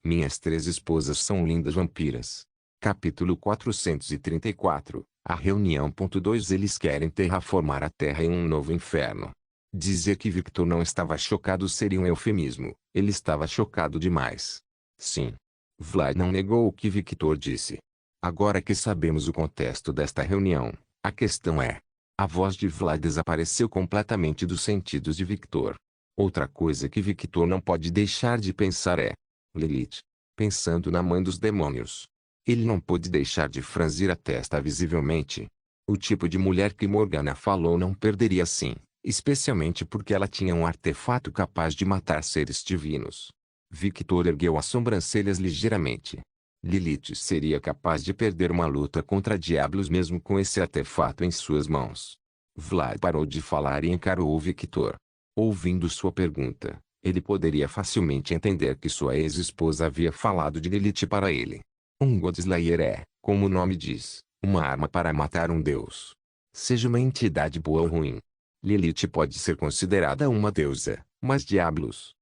Minhas 3 esposas são lindas vampiras. Capítulo 434. A reunião. 2 Eles querem terraformar a Terra em um novo inferno. Dizer que Victor não estava chocado seria um eufemismo. Ele estava chocado demais. Sim. Vlad não negou o que Victor disse. Agora que sabemos o contexto desta reunião, a questão é: a voz de Vlad desapareceu completamente dos sentidos de Victor. Outra coisa que Victor não pode deixar de pensar é Lilith. Pensando na mãe dos demônios, ele não pôde deixar de franzir a testa visivelmente. O tipo de mulher que Morgana falou não perderia assim, especialmente porque ela tinha um artefato capaz de matar seres divinos. Victor ergueu as sobrancelhas ligeiramente. Lilith seria capaz de perder uma luta contra diabos mesmo com esse artefato em suas mãos. Vlad parou de falar e encarou Victor. Ouvindo sua pergunta, ele poderia facilmente entender que sua ex-esposa havia falado de Lilith para ele. Um Godslayer é, como o nome diz, uma arma para matar um deus. Seja uma entidade boa ou ruim. Lilith pode ser considerada uma deusa, mas Diablos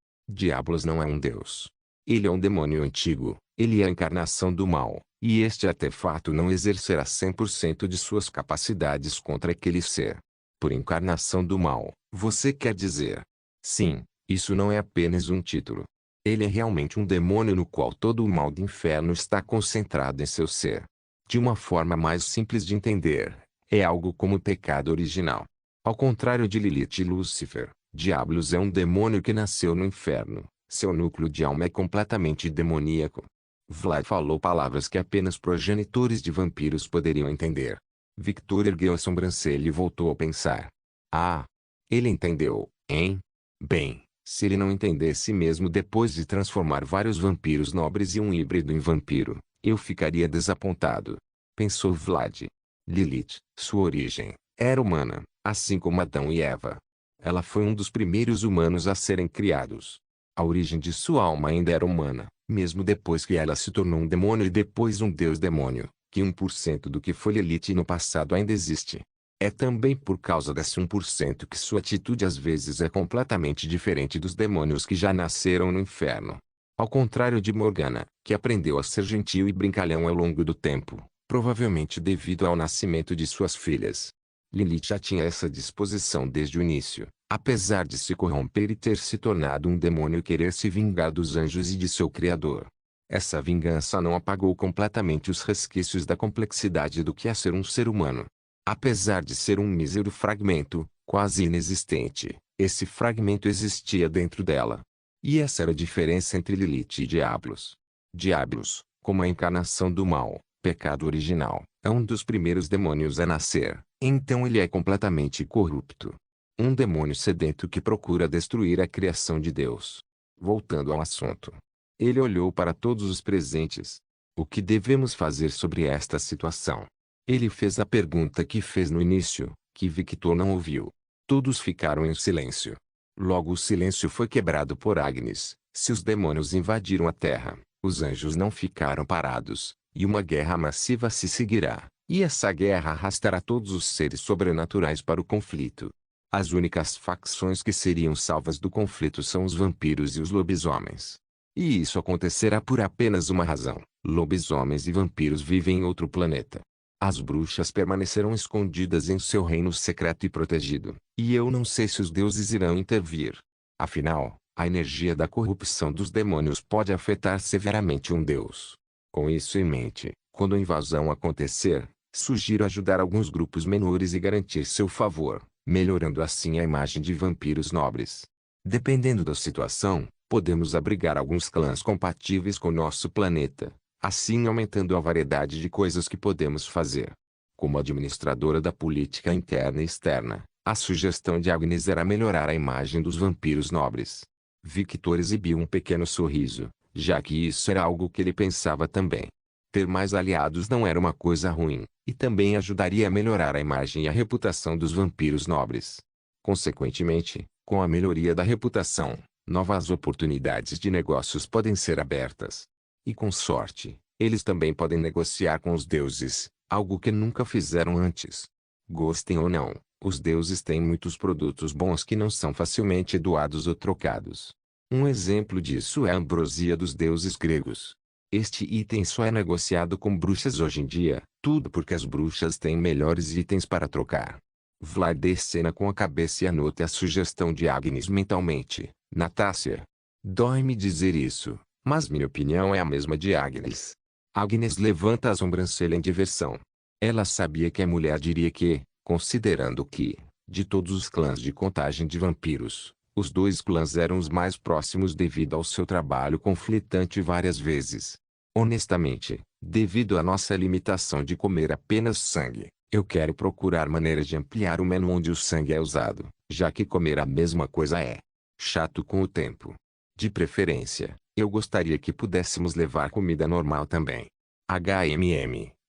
não é um deus. Ele é um demônio antigo, ele é a encarnação do mal, e este artefato não exercerá 100% de suas capacidades contra aquele ser. Por encarnação do mal, você quer dizer? Sim, isso não é apenas um título. Ele é realmente um demônio no qual todo o mal do inferno está concentrado em seu ser. De uma forma mais simples de entender, é algo como o pecado original. Ao contrário de Lilith e Lúcifer, Diablos é um demônio que nasceu no inferno. Seu núcleo de alma é completamente demoníaco. Vlad falou palavras que apenas progenitores de vampiros poderiam entender. Victor ergueu a sobrancelha e voltou a pensar. Ah! Ele entendeu, hein? Bem, se ele não entendesse mesmo depois de transformar vários vampiros nobres e um híbrido em vampiro, eu ficaria desapontado. Pensou Vlad. Lilith, sua origem, era humana, assim como Adão e Eva. Ela foi um dos primeiros humanos a serem criados. A origem de sua alma ainda era humana, mesmo depois que ela se tornou um demônio e depois um deus-demônio, que 1% do que foi Lilith no passado ainda existe. É também por causa desse 1% que sua atitude às vezes é completamente diferente dos demônios que já nasceram no inferno. Ao contrário de Morgana, que aprendeu a ser gentil e brincalhão ao longo do tempo, provavelmente devido ao nascimento de suas filhas. Lilith já tinha essa disposição desde o início, apesar de se corromper e ter se tornado um demônio e querer se vingar dos anjos e de seu criador. Essa vingança não apagou completamente os resquícios da complexidade do que é ser um ser humano. Apesar de ser um mísero fragmento, quase inexistente, esse fragmento existia dentro dela. E essa era a diferença entre Lilith e Diablos. Diablos, como a encarnação do mal, pecado original, é um dos primeiros demônios a nascer, então ele é completamente corrupto. Um demônio sedento que procura destruir a criação de Deus. Voltando ao assunto. Ele olhou para todos os presentes. O que devemos fazer sobre esta situação? Ele fez a pergunta que fez no início, que Victor não ouviu. Todos ficaram em silêncio. Logo o silêncio foi quebrado por Agnes. Se os demônios invadiram a Terra, os anjos não ficaram parados, e uma guerra massiva se seguirá, e essa guerra arrastará todos os seres sobrenaturais para o conflito. As únicas facções que seriam salvas do conflito são os vampiros e os lobisomens. E isso acontecerá por apenas uma razão: lobisomens e vampiros vivem em outro planeta. As bruxas permanecerão escondidas em seu reino secreto e protegido, e eu não sei se os deuses irão intervir. Afinal, a energia da corrupção dos demônios pode afetar severamente um deus. Com isso em mente, quando a invasão acontecer, sugiro ajudar alguns grupos menores e garantir seu favor, melhorando assim a imagem de vampiros nobres. Dependendo da situação, podemos abrigar alguns clãs compatíveis com nosso planeta, assim aumentando a variedade de coisas que podemos fazer. Como administradora da política interna e externa, a sugestão de Agnes era melhorar a imagem dos vampiros nobres. Victor exibiu um pequeno sorriso, já que isso era algo que ele pensava também. Ter mais aliados não era uma coisa ruim, e também ajudaria a melhorar a imagem e a reputação dos vampiros nobres. Consequentemente, com a melhoria da reputação, novas oportunidades de negócios podem ser abertas. E com sorte, eles também podem negociar com os deuses, algo que nunca fizeram antes. Gostem ou não, os deuses têm muitos produtos bons que não são facilmente doados ou trocados. Um exemplo disso é a ambrosia dos deuses gregos. Este item só é negociado com bruxas hoje em dia, tudo porque as bruxas têm melhores itens para trocar. Vlad decena com a cabeça e anota a sugestão de Agnes mentalmente. Natácia. Dói-me dizer isso, mas minha opinião é a mesma de Agnes. Agnes levanta a sobrancelha em diversão. Ela sabia que a mulher diria que, considerando que, de todos os clãs de contagem de vampiros, os dois clãs eram os mais próximos devido ao seu trabalho conflitante várias vezes. Honestamente, devido à nossa limitação de comer apenas sangue, eu quero procurar maneiras de ampliar o menu onde o sangue é usado, já que comer a mesma coisa é chato com o tempo. De preferência, eu gostaria que pudéssemos levar comida normal também.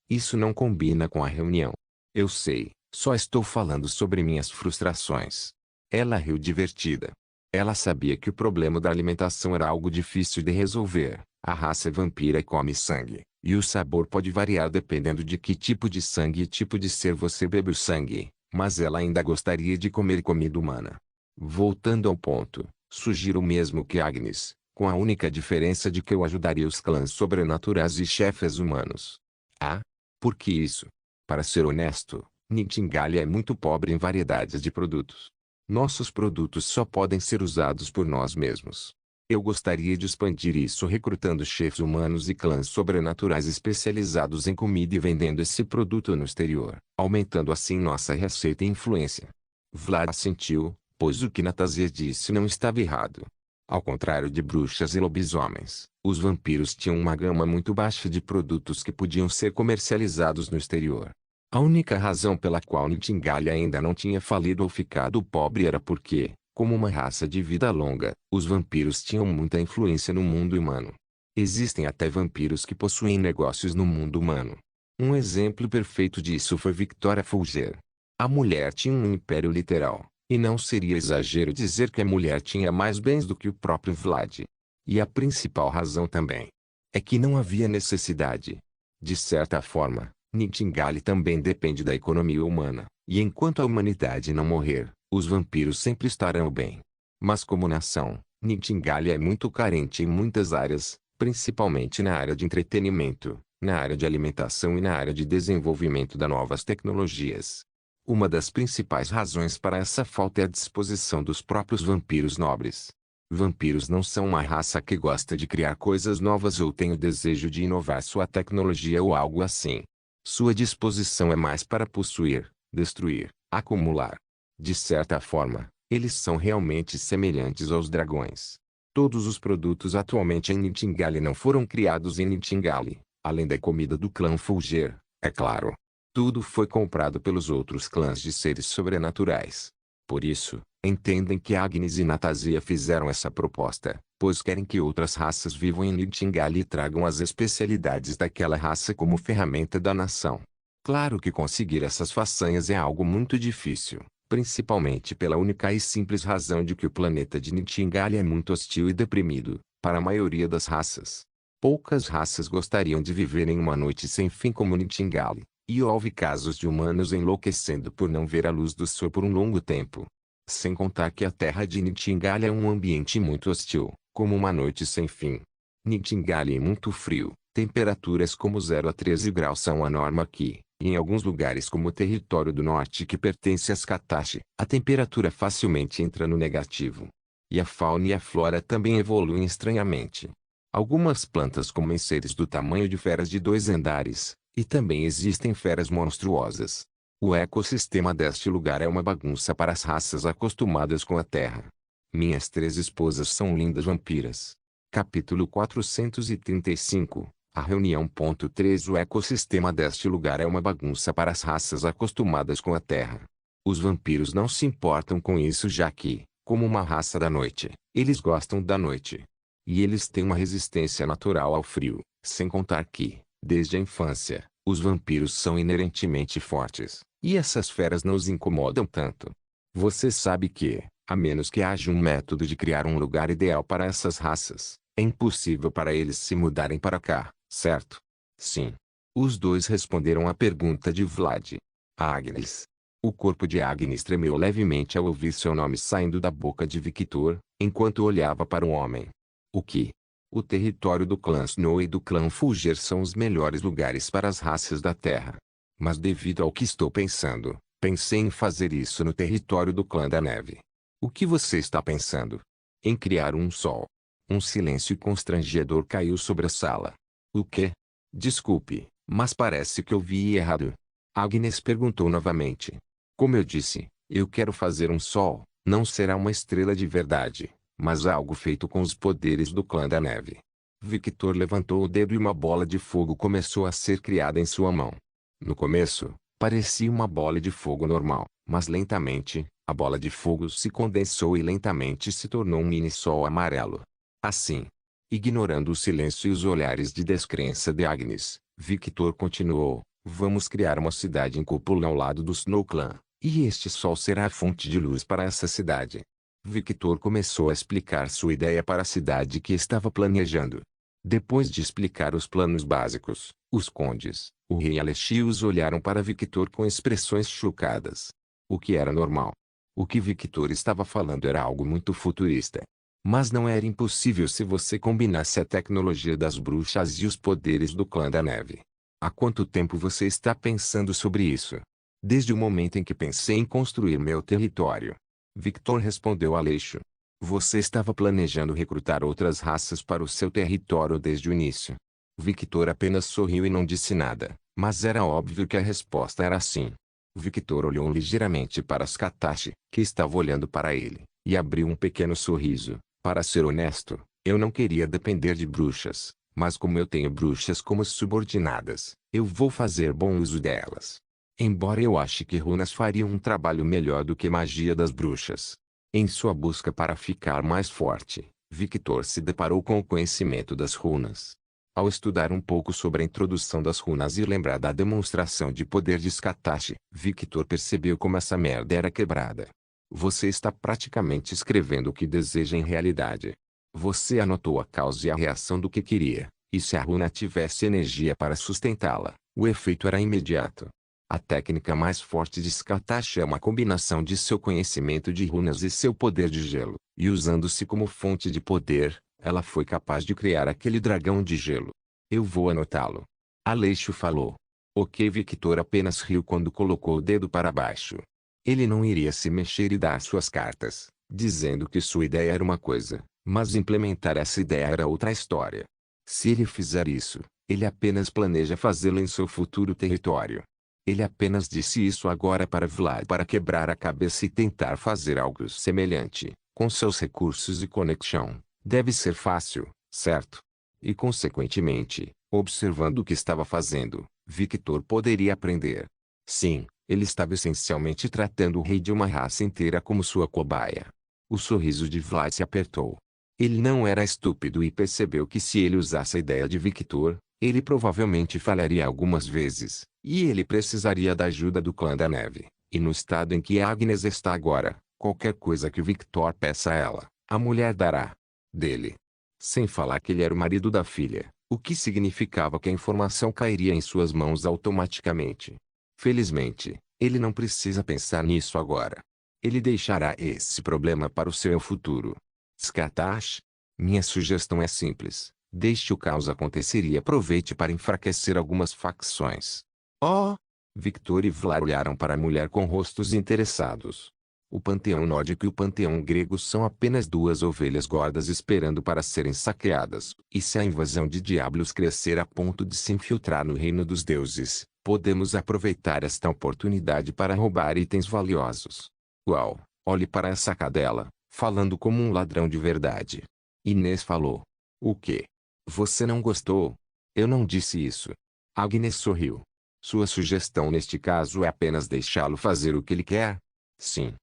Isso não combina com a reunião. Eu sei, só estou falando sobre minhas frustrações. Ela riu divertida. Ela sabia que o problema da alimentação era algo difícil de resolver. A raça vampira come sangue, e o sabor pode variar dependendo de que tipo de sangue e tipo de ser você bebe o sangue, mas ela ainda gostaria de comer comida humana. Voltando ao ponto, sugiro o mesmo que Agnes, com a única diferença de que eu ajudaria os clãs sobrenaturais e chefes humanos. Ah? Por que isso? Para ser honesto, Nightingale é muito pobre em variedades de produtos. Nossos produtos só podem ser usados por nós mesmos. Eu gostaria de expandir isso recrutando chefes humanos e clãs sobrenaturais especializados em comida e vendendo esse produto no exterior, aumentando assim nossa receita e influência. Vlad assentiu, pois o que Natácia disse não estava errado. Ao contrário de bruxas e lobisomens, os vampiros tinham uma gama muito baixa de produtos que podiam ser comercializados no exterior. A única razão pela qual Nightingale ainda não tinha falido ou ficado pobre era porque, como uma raça de vida longa, os vampiros tinham muita influência no mundo humano. Existem até vampiros que possuem negócios no mundo humano. Um exemplo perfeito disso foi Victoria Folger. A mulher tinha um império literal, e não seria exagero dizer que a mulher tinha mais bens do que o próprio Vlad. E a principal razão também é que não havia necessidade. De certa forma, Nightingale também depende da economia humana, e enquanto a humanidade não morrer, os vampiros sempre estarão bem. Mas como nação, Nightingale é muito carente em muitas áreas, principalmente na área de entretenimento, na área de alimentação e na área de desenvolvimento das novas tecnologias. Uma das principais razões para essa falta é a disposição dos próprios vampiros nobres. Vampiros não são uma raça que gosta de criar coisas novas ou tem o desejo de inovar sua tecnologia ou algo assim. Sua disposição é mais para possuir, destruir, acumular. De certa forma, eles são realmente semelhantes aos dragões. Todos os produtos atualmente em Nightingale não foram criados em Nightingale, além da comida do clã Folger, é claro. Tudo foi comprado pelos outros clãs de seres sobrenaturais. Por isso, entendem que Agnes e Natácia fizeram essa proposta, pois querem que outras raças vivam em Nightingale e tragam as especialidades daquela raça como ferramenta da nação. Claro que conseguir essas façanhas é algo muito difícil, principalmente pela única e simples razão de que o planeta de Nightingale é muito hostil e deprimido, para a maioria das raças. Poucas raças gostariam de viver em uma noite sem fim como Nightingale, e houve casos de humanos enlouquecendo por não ver a luz do sol por um longo tempo. Sem contar que a terra de Nightingale é um ambiente muito hostil, como uma noite sem fim. Nightingale é muito frio, temperaturas como 0 a 13 graus são a norma aqui, e em alguns lugares como o território do norte que pertence às Katachi, a temperatura facilmente entra no negativo. E a fauna e a flora também evoluem estranhamente. Algumas plantas comem seres do tamanho de feras de 2 andares, e também existem feras monstruosas. O ecossistema deste lugar é uma bagunça para as raças acostumadas com a terra. Minhas 3 esposas são lindas vampiras. Capítulo 435 A reunião. 3 O ecossistema deste lugar é uma bagunça para as raças acostumadas com a terra. Os vampiros não se importam com isso já que, como uma raça da noite, eles gostam da noite. E eles têm uma resistência natural ao frio, sem contar que, desde a infância, os vampiros são inerentemente fortes, e essas feras não os incomodam tanto. Você sabe que, a menos que haja um método de criar um lugar ideal para essas raças, é impossível para eles se mudarem para cá, certo? Sim. Os dois responderam à pergunta de Vlad. Agnes. O corpo de Agnes tremeu levemente ao ouvir seu nome saindo da boca de Victor, enquanto olhava para o homem. O que? O território do clã Snow e do clã Fulger são os melhores lugares para as raças da Terra. Mas devido ao que estou pensando, pensei em fazer isso no território do clã da Neve. O que você está pensando? Em criar um sol. Um silêncio constrangedor caiu sobre a sala. O quê? Desculpe, mas parece que eu vi errado. Agnes perguntou novamente. Como eu disse, eu quero fazer um sol. Não será uma estrela de verdade, mas algo feito com os poderes do clã da Neve. Victor levantou o dedo e uma bola de fogo começou a ser criada em sua mão. No começo, parecia uma bola de fogo normal, mas lentamente, a bola de fogo se condensou e lentamente se tornou um mini-sol amarelo. Assim, ignorando o silêncio e os olhares de descrença de Agnes, Victor continuou: vamos criar uma cidade em cúpula ao lado do Snow Clan, e este sol será a fonte de luz para essa cidade. Victor começou a explicar sua ideia para a cidade que estava planejando. Depois de explicar os planos básicos, os condes, o rei e Alexios olharam para Victor com expressões chocadas. O que era normal? O que Victor estava falando era algo muito futurista. Mas não era impossível se você combinasse a tecnologia das bruxas e os poderes do clã da Neve. Há quanto tempo você está pensando sobre isso? Desde o momento em que pensei em construir meu território. Victor respondeu Aleixo. Você estava planejando recrutar outras raças para o seu território desde o início. Victor apenas sorriu e não disse nada, mas era óbvio que a resposta era sim. Victor olhou ligeiramente para Skatashi, que estava olhando para ele, e abriu um pequeno sorriso. Para ser honesto, eu não queria depender de bruxas, mas como eu tenho bruxas como subordinadas, eu vou fazer bom uso delas. Embora eu ache que runas fariam um trabalho melhor do que magia das bruxas. Em sua busca para ficar mais forte, Victor se deparou com o conhecimento das runas. Ao estudar um pouco sobre a introdução das runas e lembrar da demonstração de poder de Skatashi, Victor percebeu como essa merda era quebrada. Você está praticamente escrevendo o que deseja em realidade. Você anotou a causa e a reação do que queria, e se a runa tivesse energia para sustentá-la, o efeito era imediato. A técnica mais forte de Skatashi é uma combinação de seu conhecimento de runas e seu poder de gelo, e usando-se como fonte de poder, ela foi capaz de criar aquele dragão de gelo. Eu vou anotá-lo. Aleixo falou. Ok, Victor apenas riu quando colocou o dedo para baixo. Ele não iria se mexer e dar suas cartas, dizendo que sua ideia era uma coisa, mas implementar essa ideia era outra história. Se ele fizer isso, ele apenas planeja fazê-lo em seu futuro território. Ele apenas disse isso agora para Vlad para quebrar a cabeça e tentar fazer algo semelhante, com seus recursos e conexão. Deve ser fácil, certo? E consequentemente, observando o que estava fazendo, Victor poderia aprender. Sim, ele estava essencialmente tratando o rei de uma raça inteira como sua cobaia. O sorriso de Vlad se apertou. Ele não era estúpido e percebeu que se ele usasse a ideia de Victor, ele provavelmente falharia algumas vezes, e ele precisaria da ajuda do clã da Neve. E no estado em que Agnes está agora, qualquer coisa que Victor peça a ela, a mulher dará. Dele. Sem falar que ele era o marido da filha, o que significava que a informação cairia em suas mãos automaticamente. Felizmente, ele não precisa pensar nisso agora. Ele deixará esse problema para o seu futuro. Skatash? Minha sugestão é simples. Deixe o caos acontecer e aproveite para enfraquecer algumas facções. Oh! Victor e Vlad olharam para a mulher com rostos interessados. O panteão nórdico e o panteão grego são apenas duas ovelhas gordas esperando para serem saqueadas. E se a invasão de diablos crescer a ponto de se infiltrar no reino dos deuses, podemos aproveitar esta oportunidade para roubar itens valiosos. Uau! Olhe para essa cadela, falando como um ladrão de verdade. Inês falou. O quê? Você não gostou? Eu não disse isso. Agnes sorriu. Sua sugestão neste caso é apenas deixá-lo fazer o que ele quer? Sim.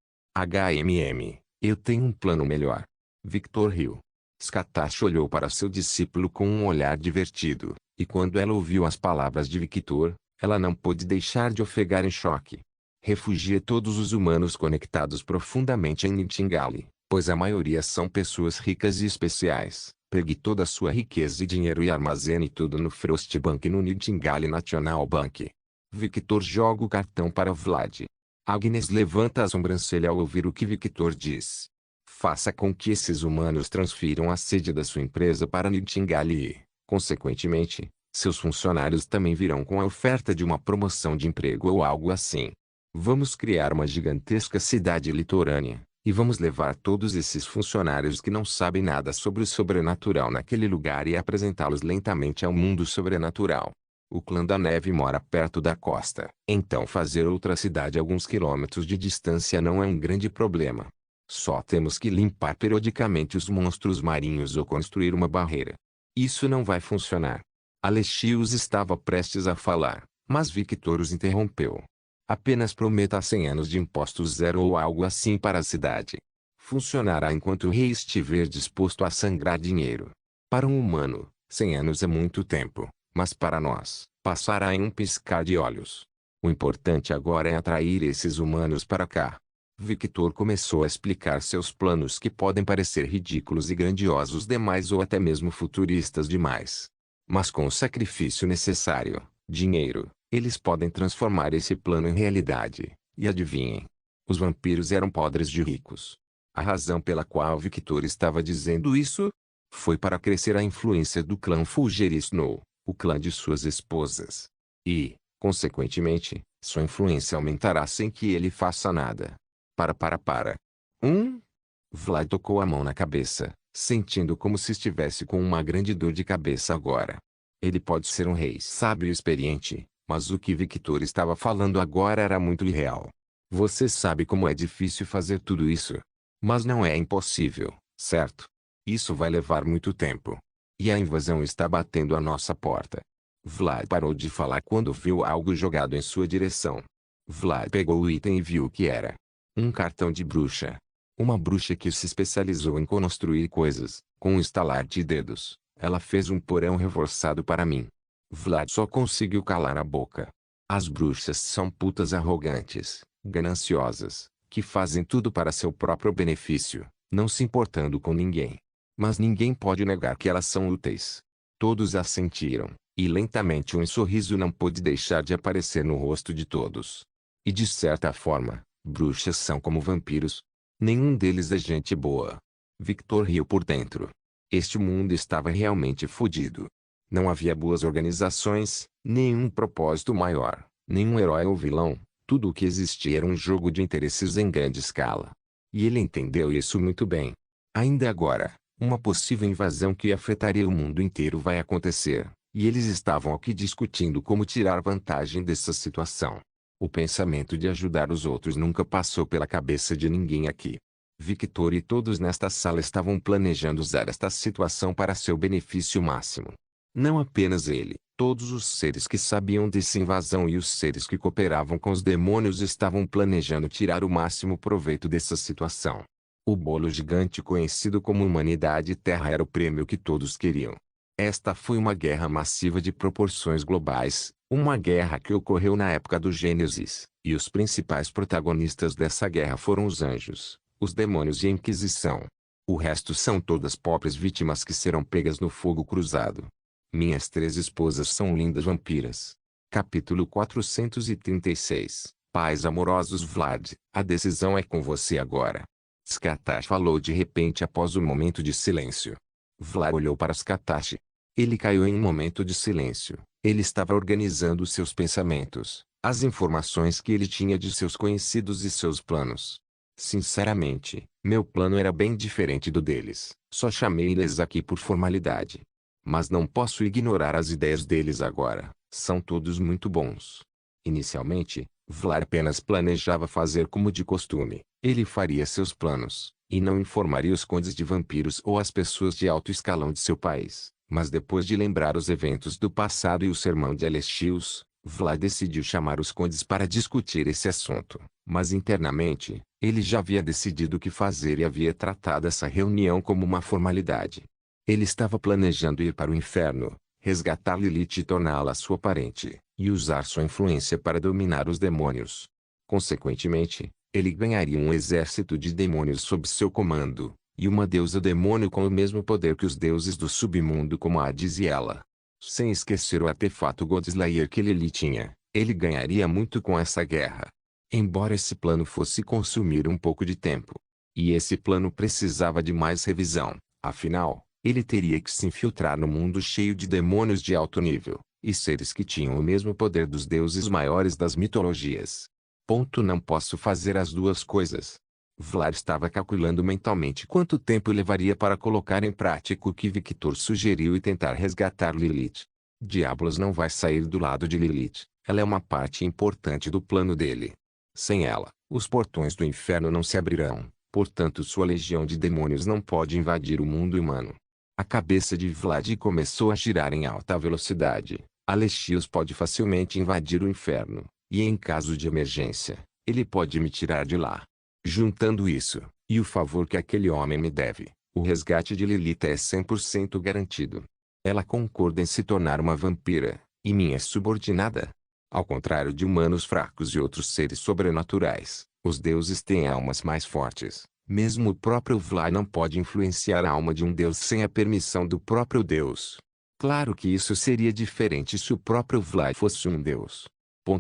Eu tenho um plano melhor. Victor riu. Skatash olhou para seu discípulo com um olhar divertido, e quando ela ouviu as palavras de Victor, ela não pôde deixar de ofegar em choque. Refugie todos os humanos conectados profundamente em Nightingale, pois a maioria são pessoas ricas e especiais. Pegue toda a sua riqueza e dinheiro e armazene tudo no Frostbank e no Nightingale National Bank. Victor joga o cartão para Vlad. Agnes levanta a sobrancelha ao ouvir o que Victor diz. Faça com que esses humanos transfiram a sede da sua empresa para Nightingale e, consequentemente, seus funcionários também virão com a oferta de uma promoção de emprego ou algo assim. Vamos criar uma gigantesca cidade litorânea, e vamos levar todos esses funcionários que não sabem nada sobre o sobrenatural naquele lugar e apresentá-los lentamente ao mundo sobrenatural. O clã da neve mora perto da costa. Então fazer outra cidade a alguns quilômetros de distância não é um grande problema. Só temos que limpar periodicamente os monstros marinhos ou construir uma barreira. Isso não vai funcionar. Alexios estava prestes a falar, mas Victor os interrompeu. Apenas prometa 100 anos de impostos zero ou algo assim para a cidade. Funcionará enquanto o rei estiver disposto a sangrar dinheiro. Para um humano, 100 anos é muito tempo, mas para nós, passará em um piscar de olhos. O importante agora é atrair esses humanos para cá. Victor começou a explicar seus planos que podem parecer ridículos e grandiosos demais ou até mesmo futuristas demais. Mas com o sacrifício necessário, dinheiro, eles podem transformar esse plano em realidade. E adivinhem? Os vampiros eram podres de ricos. A razão pela qual Victor estava dizendo isso? Foi para crescer a influência do clã Fulger Snow, o clã de suas esposas. E, consequentemente, sua influência aumentará sem que ele faça nada. Para. Vlad tocou a mão na cabeça, sentindo como se estivesse com uma grande dor de cabeça agora. Ele pode ser um rei sábio e experiente, mas o que Victor estava falando agora era muito irreal. Você sabe como é difícil fazer tudo isso. Mas não é impossível, certo? Isso vai levar muito tempo. E a invasão está batendo à nossa porta. Vlad parou de falar quando viu algo jogado em sua direção. Vlad pegou o item e viu o que era. Um cartão de bruxa. Uma bruxa que se especializou em construir coisas, com um estalar de dedos. Ela fez um porão reforçado para mim. Vlad só conseguiu calar a boca. As bruxas são putas arrogantes, gananciosas, que fazem tudo para seu próprio benefício, não se importando com ninguém. Mas ninguém pode negar que elas são úteis. Todos assentiram, e lentamente um sorriso não pôde deixar de aparecer no rosto de todos. E de certa forma, bruxas são como vampiros. Nenhum deles é gente boa. Victor riu por dentro. Este mundo estava realmente fodido. Não havia boas organizações, nenhum propósito maior, nenhum herói ou vilão. Tudo o que existia era um jogo de interesses em grande escala. E ele entendeu isso muito bem. Ainda agora, uma possível invasão que afetaria o mundo inteiro vai acontecer, e eles estavam aqui discutindo como tirar vantagem dessa situação. O pensamento de ajudar os outros nunca passou pela cabeça de ninguém aqui. Victor e todos nesta sala estavam planejando usar esta situação para seu benefício máximo. Não apenas ele, todos os seres que sabiam dessa invasão e os seres que cooperavam com os demônios estavam planejando tirar o máximo proveito dessa situação. O bolo gigante conhecido como Humanidade e Terra era o prêmio que todos queriam. Esta foi uma guerra massiva de proporções globais, uma guerra que ocorreu na época do Gênesis, e os principais protagonistas dessa guerra foram os anjos, os demônios e a Inquisição. O resto são todas pobres vítimas que serão pegas no fogo cruzado. Minhas 3 esposas são lindas vampiras. Capítulo 436. Pais amorosos Vlad, a decisão é com você agora. Skatash falou de repente após um momento de silêncio. Vlad olhou para Skatash. Ele caiu em um momento de silêncio. Ele estava organizando seus pensamentos, as informações que ele tinha de seus conhecidos e seus planos. Sinceramente, meu plano era bem diferente do deles. Só chamei eles aqui por formalidade. Mas não posso ignorar as ideias deles agora. São todos muito bons. Inicialmente, Vlad apenas planejava fazer como de costume. Ele faria seus planos, e não informaria os condes de vampiros ou as pessoas de alto escalão de seu país. Mas depois de lembrar os eventos do passado e o sermão de Alexios, Vlad decidiu chamar os condes para discutir esse assunto. Mas internamente, ele já havia decidido o que fazer e havia tratado essa reunião como uma formalidade. Ele estava planejando ir para o inferno, resgatar Lilith e torná-la sua parente, e usar sua influência para dominar os demônios. Consequentemente, ele ganharia um exército de demônios sob seu comando, e uma deusa demônio com o mesmo poder que os deuses do submundo como Hades e ela. Sem esquecer o artefato Godslayer que Lilith tinha, ele ganharia muito com essa guerra. Embora esse plano fosse consumir um pouco de tempo, E esse plano precisava de mais revisão, afinal, ele teria que se infiltrar no mundo cheio de demônios de alto nível, e seres que tinham o mesmo poder dos deuses maiores das mitologias. Não posso fazer as duas coisas. Vlad estava calculando mentalmente quanto tempo levaria para colocar em prática o que Victor sugeriu e tentar resgatar Lilith. Diablos não vai sair do lado de Lilith, ela é uma parte importante do plano dele. Sem ela, os portões do inferno não se abrirão, portanto sua legião de demônios não pode invadir o mundo humano. A cabeça de Vlad começou a girar em alta velocidade. Alexios pode facilmente invadir o inferno, e em caso de emergência, ele pode me tirar de lá. Juntando isso, e o favor que aquele homem me deve, o resgate de Lilith é 100% garantido. Ela concorda em se tornar uma vampira, e minha subordinada. Ao contrário de humanos fracos e outros seres sobrenaturais, os deuses têm almas mais fortes. Mesmo o próprio Vlad não pode influenciar a alma de um deus sem a permissão do próprio deus. Claro que isso seria diferente se o próprio Vlad fosse um deus.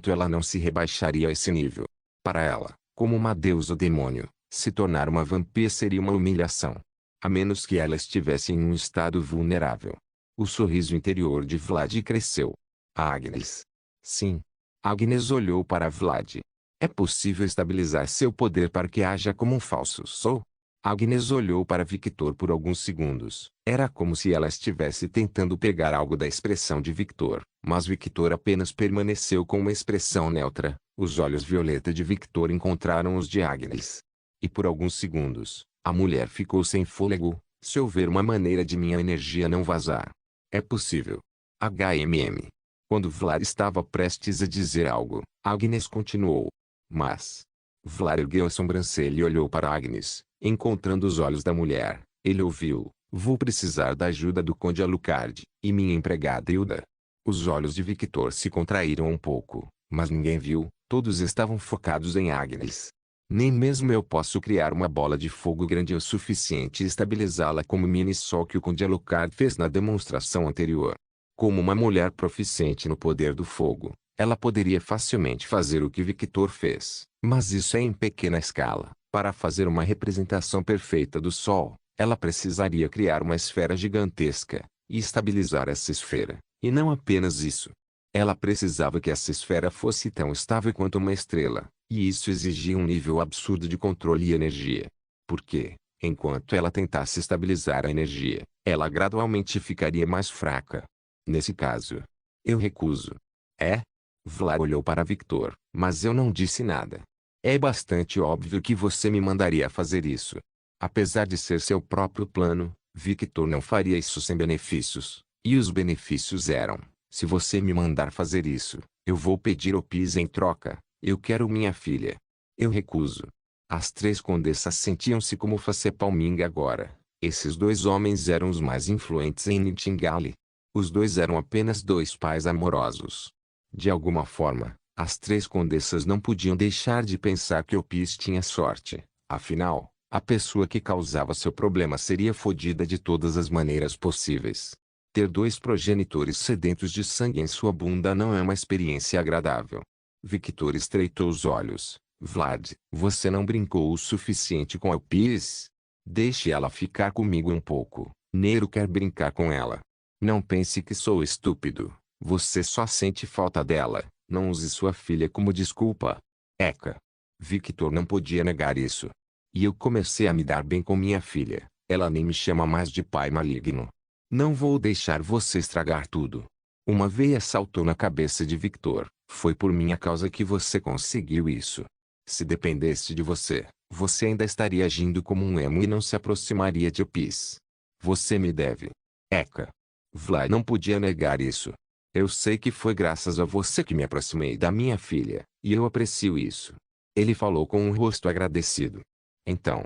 Ela não se rebaixaria a esse nível. Para ela, como uma deusa demônio, se tornar uma vampira seria uma humilhação. A menos que ela estivesse em um estado vulnerável. O sorriso interior de Vlad cresceu. Agnes. Sim. Agnes olhou para Vlad. É possível estabilizar seu poder para que haja como um falso sol? Agnes olhou para Victor por alguns segundos. Era como se ela estivesse tentando pegar algo da expressão de Victor, mas Victor apenas permaneceu com uma expressão neutra. Os olhos violeta de Victor encontraram os de Agnes. E por alguns segundos, a mulher ficou sem fôlego. Se houver uma maneira de minha energia não vazar. É possível. HMM. Quando Vlad estava prestes a dizer algo, Agnes continuou. Mas... Vlad ergueu a sobrancelha e olhou para Agnes, encontrando os olhos da mulher. Ele ouviu. Vou precisar da ajuda do Conde Alucard, e minha empregada Hilda. Os olhos de Victor se contraíram um pouco, mas ninguém viu. Todos estavam focados em Agnes. Nem mesmo eu posso criar uma bola de fogo grande o suficiente e estabilizá-la como o mini-sol que o Conde Alucard fez na demonstração anterior. Como uma mulher proficiente no poder do fogo, ela poderia facilmente fazer o que Victor fez. Mas isso é em pequena escala. Para fazer uma representação perfeita do Sol, ela precisaria criar uma esfera gigantesca, e estabilizar essa esfera. E não apenas isso. Ela precisava que essa esfera fosse tão estável quanto uma estrela, e isso exigia um nível absurdo de controle e energia. Porque, enquanto ela tentasse estabilizar a energia, ela gradualmente ficaria mais fraca. Nesse caso, eu recuso. É? Vlad olhou para Victor, mas eu não disse nada. É bastante óbvio que você me mandaria fazer isso. Apesar de ser seu próprio plano, Victor não faria isso sem benefícios, e os benefícios eram: se você me mandar fazer isso, eu vou pedir o PIS em troca. Eu quero minha filha. Eu recuso. As três condessas sentiam-se como Facepalminga agora. Esses dois homens eram os mais influentes em Nightingale. Os dois eram apenas dois pais amorosos. De alguma forma, as três condessas não podiam deixar de pensar que o PIS tinha sorte. Afinal, a pessoa que causava seu problema seria fodida de todas as maneiras possíveis. Ter dois progenitores sedentos de sangue em sua bunda não é uma experiência agradável. Victor estreitou os olhos. Vlad, você não brincou o suficiente com a PIS? Deixe ela ficar comigo um pouco. Nero quer brincar com ela. Não pense que sou estúpido. Você só sente falta dela. Não use sua filha como desculpa. Eca. Victor não podia negar isso. E eu comecei a me dar bem com minha filha. Ela nem me chama mais de pai maligno. Não vou deixar você estragar tudo. Uma veia saltou na cabeça de Victor. Foi por minha causa que você conseguiu isso. Se dependesse de você, você ainda estaria agindo como um emo e não se aproximaria de Opis. Você me deve. Eca. Vlad não podia negar isso. Eu sei que foi graças a você que me aproximei da minha filha, e eu aprecio isso. Ele falou com um rosto agradecido. Então.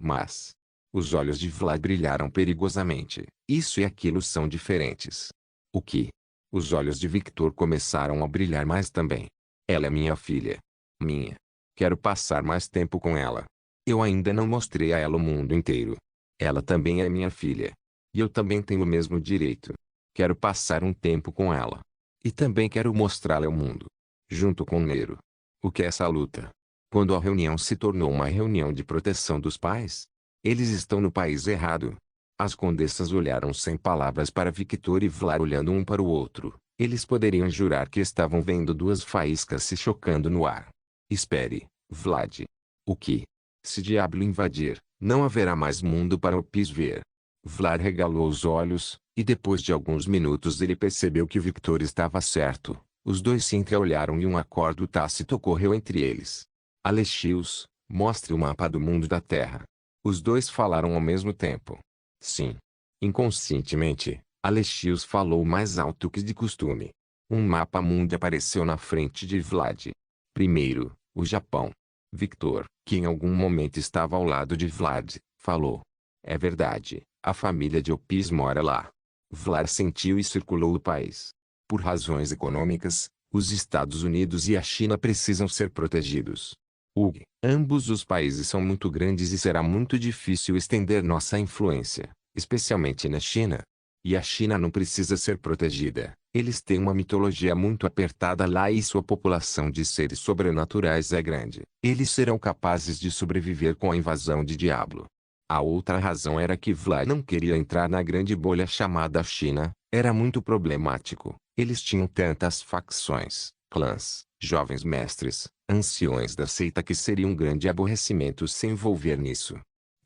Mas. Os olhos de Vlad brilharam perigosamente. Isso e aquilo são diferentes. O que? Os olhos de Victor começaram a brilhar mais também. Ela é minha filha. Minha. Quero passar mais tempo com ela. Eu ainda não mostrei a ela o mundo inteiro. Ela também é minha filha. E eu também tenho o mesmo direito. Quero passar um tempo com ela. E também quero mostrá-la ao mundo. Junto com Nero. O que é essa luta? Quando a reunião se tornou uma reunião de proteção dos pais, eles estão no país errado. As condessas olharam sem palavras para Victor e Vlad olhando um para o outro. Eles poderiam jurar que estavam vendo duas faíscas se chocando no ar. Espere, Vlad. O que? Se diabo invadir, não haverá mais mundo para o Pis ver. Vlad regalou os olhos, e depois de alguns minutos ele percebeu que Victor estava certo. Os dois se entreolharam e um acordo tácito ocorreu entre eles. Alexios, mostre o mapa do mundo da Terra. Os dois falaram ao mesmo tempo. Sim. Inconscientemente, Alexios falou mais alto que de costume. Um mapa mundi apareceu na frente de Vlad. Primeiro, o Japão. Victor, que em algum momento estava ao lado de Vlad, falou. É verdade, a família de Opis mora lá. Vlad sentiu e circulou o país. Por razões econômicas, os Estados Unidos e a China precisam ser protegidos. Ambos os países são muito grandes e será muito difícil estender nossa influência, especialmente na China. E a China não precisa ser protegida. Eles têm uma mitologia muito apertada lá e sua população de seres sobrenaturais é grande. Eles serão capazes de sobreviver com a invasão de Diablo. A outra razão era que Vlad não queria entrar na grande bolha chamada China. Era muito problemático. Eles tinham tantas facções, clãs, jovens mestres, anciões da seita que seria um grande aborrecimento se envolver nisso.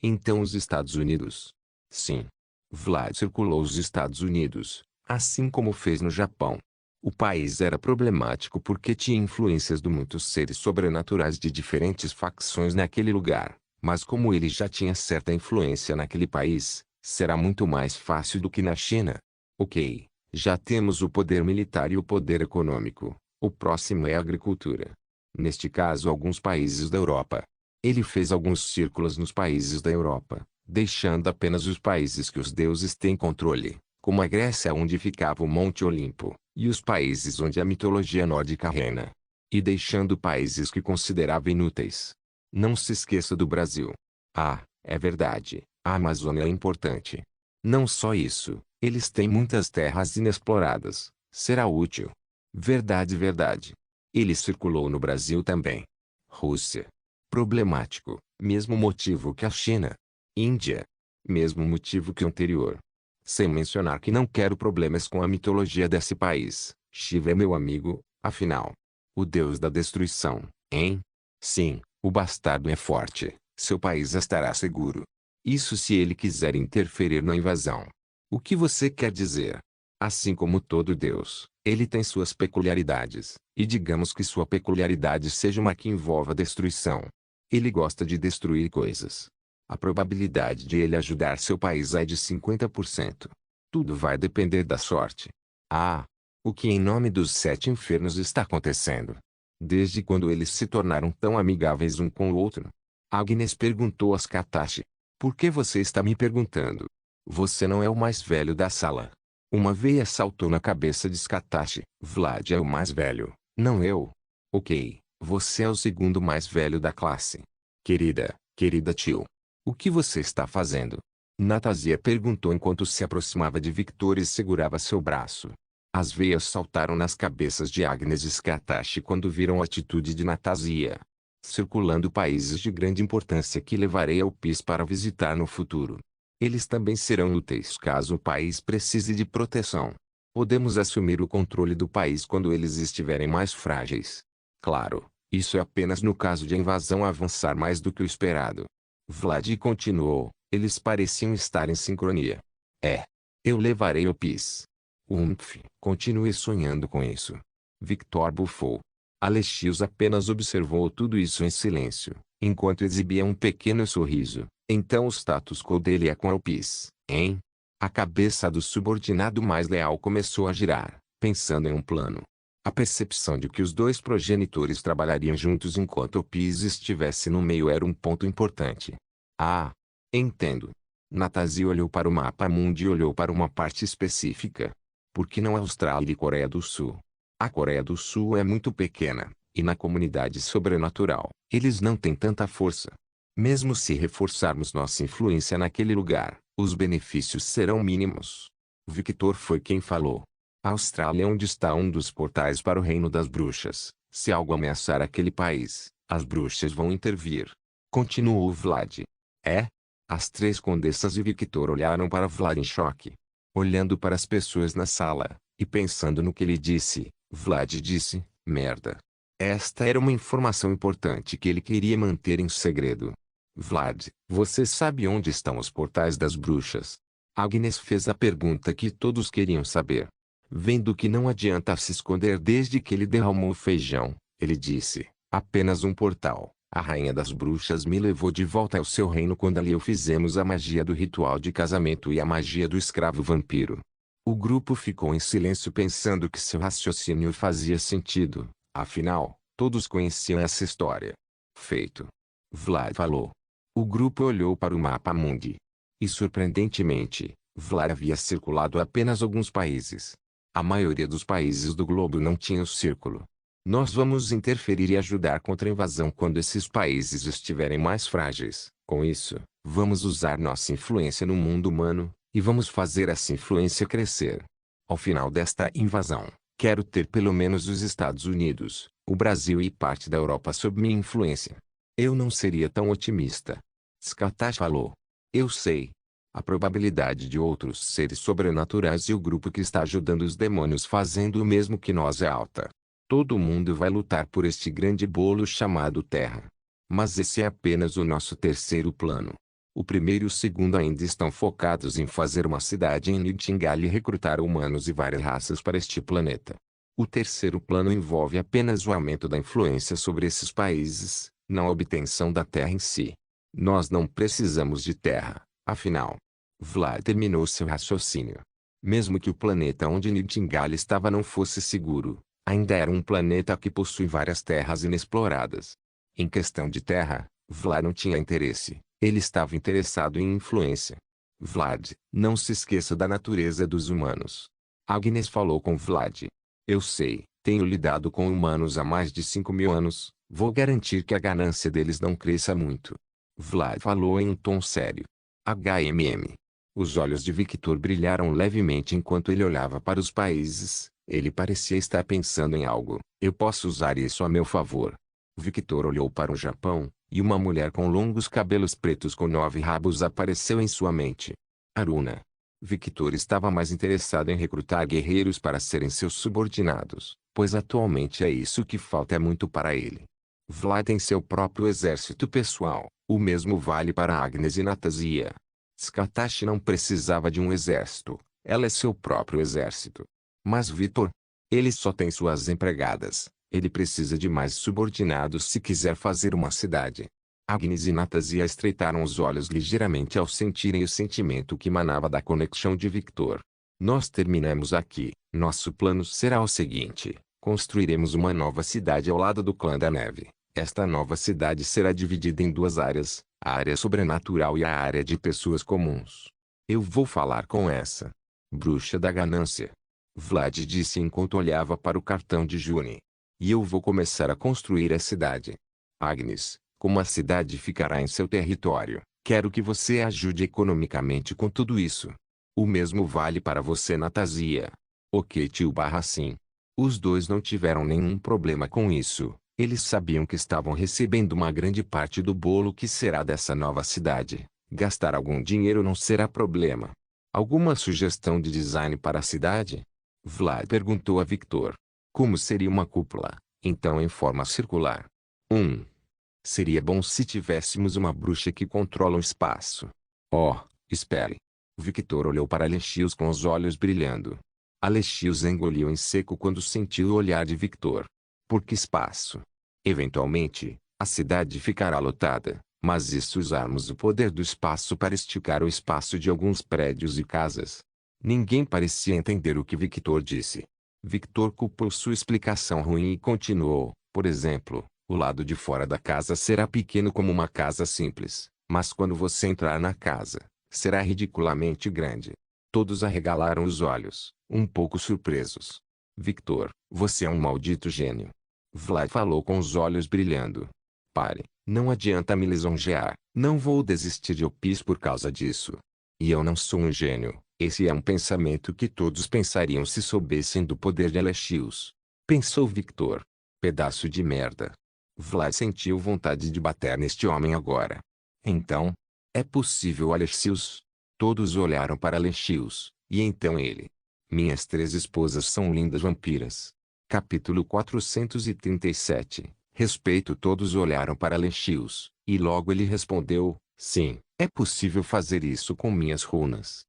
Então os Estados Unidos. Sim. Vlad circulou os Estados Unidos, assim como fez no Japão. O país era problemático porque tinha influências de muitos seres sobrenaturais de diferentes facções naquele lugar, mas como ele já tinha certa influência naquele país, será muito mais fácil do que na China. Ok, já temos o poder militar e o poder econômico. O próximo é a agricultura. Neste caso, alguns países da Europa. Ele fez alguns círculos nos países da Europa, deixando apenas os países que os deuses têm controle, como a Grécia onde ficava o Monte Olimpo, e os países onde a mitologia nórdica reina. E deixando países que considerava inúteis. Não se esqueça do Brasil. Ah, é verdade, a Amazônia é importante. Não só isso, eles têm muitas terras inexploradas, será útil. Verdade, verdade. Ele circulou no Brasil também. Rússia. Problemático, mesmo motivo que a China. Índia. Mesmo motivo que o anterior. Sem mencionar que não quero problemas com a mitologia desse país. Shiva é meu amigo, afinal. O deus da destruição, hein? Sim, o bastardo é forte, seu país estará seguro. Isso se ele quiser interferir na invasão. O que você quer dizer? Assim como todo deus, ele tem suas peculiaridades, e digamos que sua peculiaridade seja uma que envolva destruição. Ele gosta de destruir coisas. A probabilidade de ele ajudar seu país é de 50%. Tudo vai depender da sorte. Ah! O que em nome dos sete infernos está acontecendo? Desde quando eles se tornaram tão amigáveis um com o outro? Agnes perguntou a Katashi. Por que você está me perguntando? Você não é o mais velho da sala. Uma veia saltou na cabeça de Katashi. Vlad é o mais velho, não eu. Ok, você é o segundo mais velho da classe. Querida tio. O que você está fazendo? Natasia perguntou enquanto se aproximava de Victor e segurava seu braço. As veias saltaram nas cabeças de Agnes e Katashi quando viram a atitude de Natasia. Circulando países de grande importância que levarei ao PIS para visitar no futuro. Eles também serão úteis caso o país precise de proteção. Podemos assumir o controle do país quando eles estiverem mais frágeis. Claro, isso é apenas no caso de a invasão avançar mais do que o esperado. Vlad continuou, eles pareciam estar em sincronia. Eu levarei o PIS. Continue sonhando com isso. Victor bufou. Alexios apenas observou tudo isso em silêncio, enquanto exibia um pequeno sorriso. Então o status quo dele é com o PIS, hein? A cabeça do subordinado mais leal começou a girar, pensando em um plano. A percepção de que os dois progenitores trabalhariam juntos enquanto o PIS estivesse no meio era um ponto importante. Ah, entendo. Natasia olhou para o mapa mundi e olhou para uma parte específica. Por que não a Austrália e Coreia do Sul? A Coreia do Sul é muito pequena, e na comunidade sobrenatural, eles não têm tanta força. Mesmo se reforçarmos nossa influência naquele lugar, os benefícios serão mínimos. Victor foi quem falou. A Austrália é onde está um dos portais para o reino das bruxas. Se algo ameaçar aquele país, As bruxas vão intervir. Continuou Vlad. É? As três condessas e Victor olharam para Vlad em choque. Olhando para as pessoas na sala, e pensando no que ele disse, Vlad disse, merda. Esta era uma informação importante que ele queria manter em segredo. Vlad, você sabe onde estão os portais das bruxas? Agnes fez a pergunta que todos queriam saber. Vendo que não adianta se esconder desde que ele derramou o feijão, ele disse, apenas um portal. A rainha das bruxas me levou de volta ao seu reino quando ali eu fizemos a magia do ritual de casamento e a magia do escravo vampiro. O grupo ficou em silêncio pensando que seu raciocínio fazia sentido, afinal, todos conheciam essa história. Feito. Vlad falou. O grupo olhou para o mapa mundi. E surpreendentemente, Vlad havia circulado apenas alguns países. A maioria dos países do globo não tinha o círculo. Nós vamos interferir e ajudar contra a invasão quando esses países estiverem mais frágeis. Com isso, vamos usar nossa influência no mundo humano, e vamos fazer essa influência crescer. Ao final desta invasão, quero ter pelo menos os Estados Unidos, o Brasil e parte da Europa sob minha influência. Eu não seria tão otimista. Skatash falou. Eu sei. A probabilidade de outros seres sobrenaturais e o grupo que está ajudando os demônios fazendo o mesmo que nós é alta. Todo mundo vai lutar por este grande bolo chamado Terra. Mas esse é apenas o nosso terceiro plano. O primeiro e o segundo ainda estão focados em fazer uma cidade em Nightingale e recrutar humanos e várias raças para este planeta. O terceiro plano envolve apenas o aumento da influência sobre esses países, não a obtenção da Terra em si. Nós não precisamos de Terra, afinal. Vlad terminou seu raciocínio. Mesmo que o planeta onde Nightingale estava não fosse seguro, ainda era um planeta que possui várias terras inexploradas. Em questão de terra, Vlad não tinha interesse, ele estava interessado em influência. Vlad, não se esqueça da natureza dos humanos. Agnes falou com Vlad. Eu sei, tenho lidado com humanos há mais de 5.000 anos, vou garantir que a ganância deles não cresça muito. Vlad falou em um tom sério. HMM. Os olhos de Victor brilharam levemente enquanto ele olhava para os países. Ele parecia estar pensando em algo. Eu posso usar isso a meu favor. Victor olhou para o Japão, e uma mulher com longos cabelos pretos com 9 rabos apareceu em sua mente. Aruna. Victor estava mais interessado em recrutar guerreiros para serem seus subordinados, pois atualmente é isso que falta muito para ele. Vlad tem seu próprio exército pessoal, o mesmo vale para Agnes e Natasia. Skatash não precisava de um exército, ela é seu próprio exército. Mas Victor? Ele só tem suas empregadas. Ele precisa de mais subordinados se quiser fazer uma cidade. Agnes e Natasia estreitaram os olhos ligeiramente ao sentirem o sentimento que emanava da conexão de Victor. Nós terminamos aqui. Nosso plano será o seguinte. Construiremos uma nova cidade ao lado do Clã da Neve. Esta nova cidade será dividida em duas áreas. A área sobrenatural e a área de pessoas comuns. Eu vou falar com essa bruxa da ganância. Vlad disse enquanto olhava para o cartão de Juni. E eu vou começar a construir a cidade. Agnes, como a cidade ficará em seu território, quero que você ajude economicamente com tudo isso. O mesmo vale para você, Natasia. Ok, tio barra sim. Os dois não tiveram nenhum problema com isso. Eles sabiam que estavam recebendo uma grande parte do bolo que será dessa nova cidade. Gastar algum dinheiro não será problema. Alguma sugestão de design para a cidade? Vlad perguntou a Victor. Como seria uma cúpula, então em forma circular? Seria bom se tivéssemos uma bruxa que controla o espaço. Oh, espere. Victor olhou para Alexios com os olhos brilhando. Alexios engoliu em seco quando sentiu o olhar de Victor. Por que espaço? Eventualmente, a cidade ficará lotada, mas e se usarmos o poder do espaço para esticar o espaço de alguns prédios e casas? Ninguém parecia entender o que Victor disse. Victor culpou sua explicação ruim e continuou. Por exemplo, o lado de fora da casa será pequeno como uma casa simples, mas quando você entrar na casa, será ridiculamente grande. Todos arregalaram os olhos, um pouco surpresos. Victor, você é um maldito gênio. Vlad falou com os olhos brilhando. Pare, não adianta me lisonjear, não vou desistir de Opis por causa disso. E eu não sou um gênio. Esse é um pensamento que todos pensariam se soubessem do poder de Alexios. Pensou Victor. Pedaço de merda. Vlad sentiu vontade de bater neste homem agora. Então, é possível, Alexios? Todos olharam para Alexios, e então ele. Minhas 3 esposas são lindas vampiras. Capítulo 437. Respeito. Todos olharam para Alexios, e logo ele respondeu, sim, é possível fazer isso com minhas runas.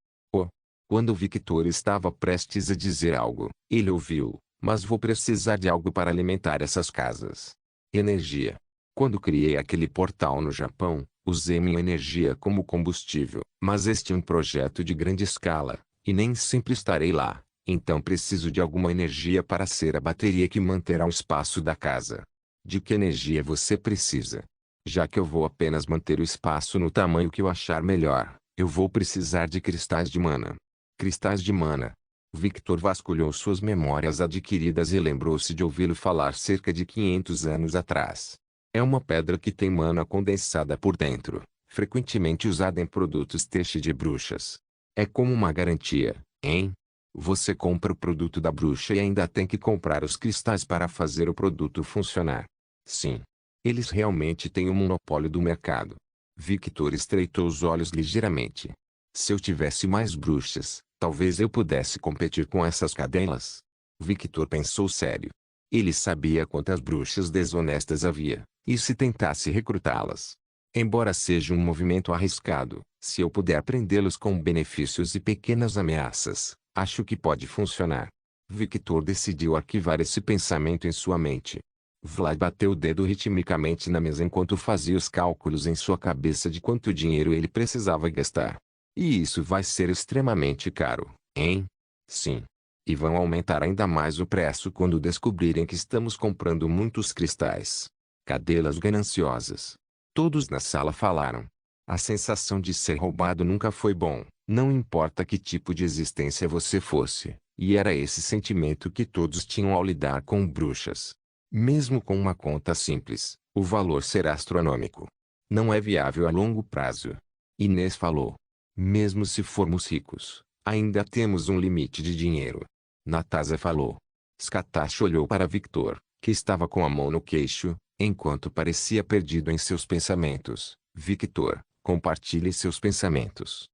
Quando Victor estava prestes a dizer algo, ele ouviu, mas vou precisar de algo para alimentar essas casas. Energia. Quando criei aquele portal no Japão, usei minha energia como combustível, mas este é um projeto de grande escala, e nem sempre estarei lá, então preciso de alguma energia para ser a bateria que manterá o espaço da casa. De que energia você precisa? Já que eu vou apenas manter o espaço no tamanho que eu achar melhor, eu vou precisar de cristais de mana. Cristais de mana. Victor vasculhou suas memórias adquiridas e lembrou-se de ouvi-lo falar cerca de 500 anos atrás. É uma pedra que tem mana condensada por dentro, frequentemente usada em produtos têxteis de bruxas. É como uma garantia, hein? Você compra o produto da bruxa e ainda tem que comprar os cristais para fazer o produto funcionar. Sim. Eles realmente têm um monopólio do mercado. Victor estreitou os olhos ligeiramente. Se eu tivesse mais bruxas, talvez eu pudesse competir com essas cadelas. Victor pensou sério. Ele sabia quantas bruxas desonestas havia, e se tentasse recrutá-las. Embora seja um movimento arriscado, se eu puder prendê-los com benefícios e pequenas ameaças, acho que pode funcionar. Victor decidiu arquivar esse pensamento em sua mente. Vlad bateu o dedo ritmicamente na mesa enquanto fazia os cálculos em sua cabeça de quanto dinheiro ele precisava gastar. E isso vai ser extremamente caro, hein? Sim. E vão aumentar ainda mais o preço quando descobrirem que estamos comprando muitos cristais. Cadelas gananciosas. Todos na sala falaram. A sensação de ser roubado nunca foi bom, não importa que tipo de existência você fosse, e era esse sentimento que todos tinham ao lidar com bruxas. Mesmo com uma conta simples, o valor será astronômico. Não é viável a longo prazo. Inês falou. Mesmo se formos ricos, ainda temos um limite de dinheiro. Natália falou. Skatash olhou para Victor, que estava com a mão no queixo, enquanto parecia perdido em seus pensamentos. Victor, compartilhe seus pensamentos.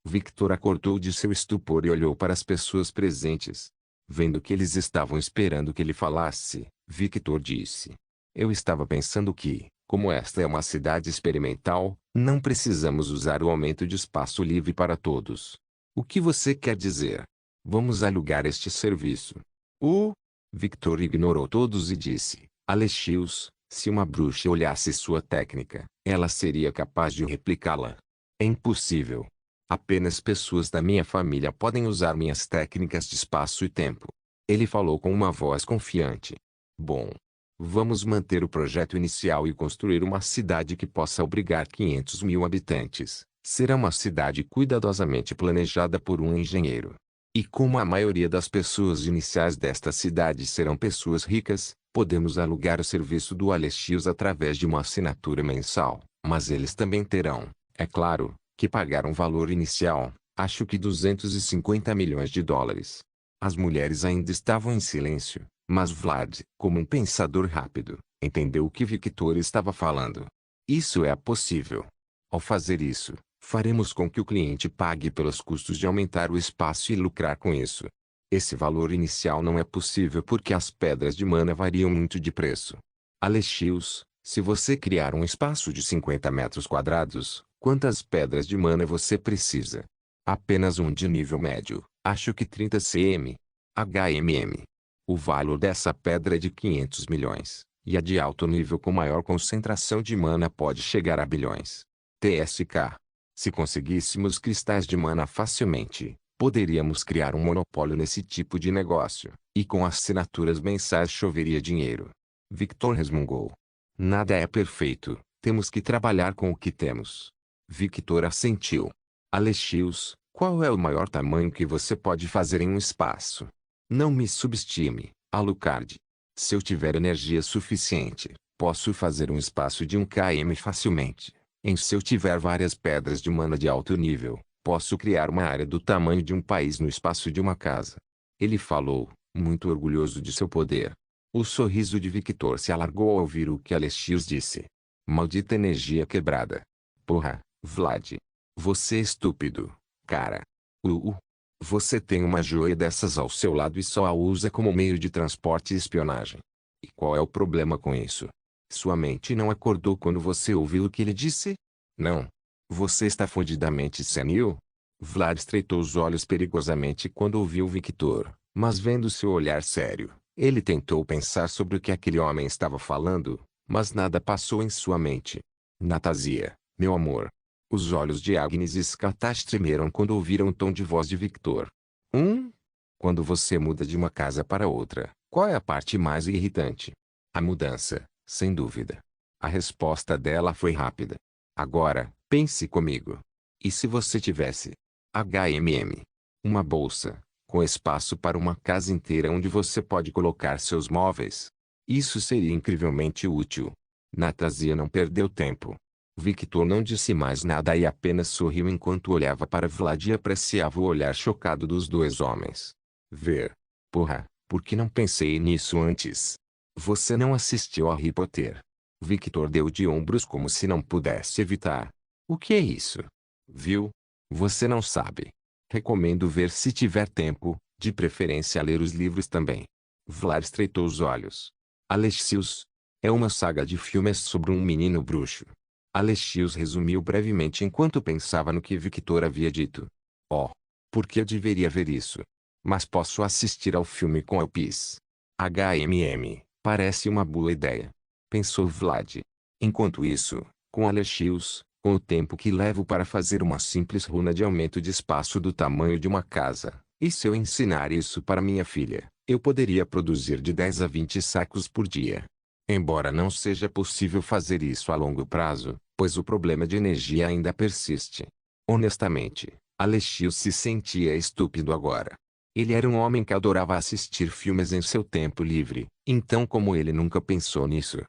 Victor acordou de seu estupor e olhou para as pessoas presentes. Vendo que eles estavam esperando que ele falasse, Victor disse. Eu estava pensando que, como esta é uma cidade experimental, não precisamos usar o aumento de espaço livre para todos. O que você quer dizer? Vamos alugar este serviço. Victor ignorou todos e disse, Alexios, se uma bruxa olhasse sua técnica, ela seria capaz de replicá-la. É impossível. Apenas pessoas da minha família podem usar minhas técnicas de espaço e tempo. Ele falou com uma voz confiante. Bom. Vamos manter o projeto inicial e construir uma cidade que possa abrigar 500 mil habitantes. Será uma cidade cuidadosamente planejada por um engenheiro. E como a maioria das pessoas iniciais desta cidade serão pessoas ricas, podemos alugar o serviço do Alexios através de uma assinatura mensal, mas eles também terão, é claro, que pagar um valor inicial, acho que 250 milhões de dólares. As mulheres ainda estavam em silêncio. Mas Vlad, como um pensador rápido, entendeu o que Victor estava falando. Isso é possível. Ao fazer isso, faremos com que o cliente pague pelos custos de aumentar o espaço e lucrar com isso. Esse valor inicial não é possível porque as pedras de mana variam muito de preço. Alexios, se você criar um espaço de 50 metros quadrados, quantas pedras de mana você precisa? Apenas um de nível médio, acho que 30 cm. HMM. O valor dessa pedra é de 500 milhões, e a de alto nível com maior concentração de mana pode chegar a bilhões. TSK. Se conseguíssemos cristais de mana facilmente, poderíamos criar um monopólio nesse tipo de negócio, e com assinaturas mensais choveria dinheiro. Victor resmungou. Nada é perfeito, temos que trabalhar com o que temos. Victor assentiu. Alexios, qual é o maior tamanho que você pode fazer em um espaço? Não me subestime, Alucard. Se eu tiver energia suficiente, posso fazer um espaço de 1 km facilmente. Se eu tiver várias pedras de mana de alto nível, posso criar uma área do tamanho de um país no espaço de uma casa. Ele falou, muito orgulhoso de seu poder. O sorriso de Victor se alargou ao ouvir o que Alexios disse. Maldita energia quebrada. Porra, Vlad. Você é estúpido, cara. Você tem uma joia dessas ao seu lado e só a usa como meio de transporte e espionagem. E qual é o problema com isso? Sua mente não acordou quando você ouviu o que ele disse? Não. Você está fodidamente senil? Vlad estreitou os olhos perigosamente quando ouviu Victor, mas vendo seu olhar sério, ele tentou pensar sobre o que aquele homem estava falando, mas nada passou em sua mente. Natasia, meu amor. Os olhos de Agnes e Skatash tremeram quando ouviram o tom de voz de Victor. Quando você muda de uma casa para outra, qual é a parte mais irritante? A mudança, sem dúvida. A resposta dela foi rápida. Agora, pense comigo. E se você tivesse uma bolsa, com espaço para uma casa inteira onde você pode colocar seus móveis? Isso seria incrivelmente útil. Natasia não perdeu tempo. Victor não disse mais nada e apenas sorriu enquanto olhava para Vlad e apreciava o olhar chocado dos dois homens. Porra, por que não pensei nisso antes? Você não assistiu a Harry Potter. Victor deu de ombros como se não pudesse evitar. O que é isso? Viu? Você não sabe. Recomendo ver se tiver tempo, de preferência ler os livros também. Vlad estreitou os olhos. Alexios. É uma saga de filmes sobre um menino bruxo. Alexios resumiu brevemente enquanto pensava no que Victor havia dito. Por que eu deveria ver isso? Mas posso assistir ao filme com Elpis. Parece uma boa ideia. Pensou Vlad. Enquanto isso, com Alexios, com o tempo que levo para fazer uma simples runa de aumento de espaço do tamanho de uma casa, e se eu ensinar isso para minha filha, eu poderia produzir de 10 a 20 sacos por dia. Embora não seja possível fazer isso a longo prazo, pois o problema de energia ainda persiste. Honestamente, Alexios se sentia estúpido agora. Ele era um homem que adorava assistir filmes em seu tempo livre, então como ele nunca pensou nisso?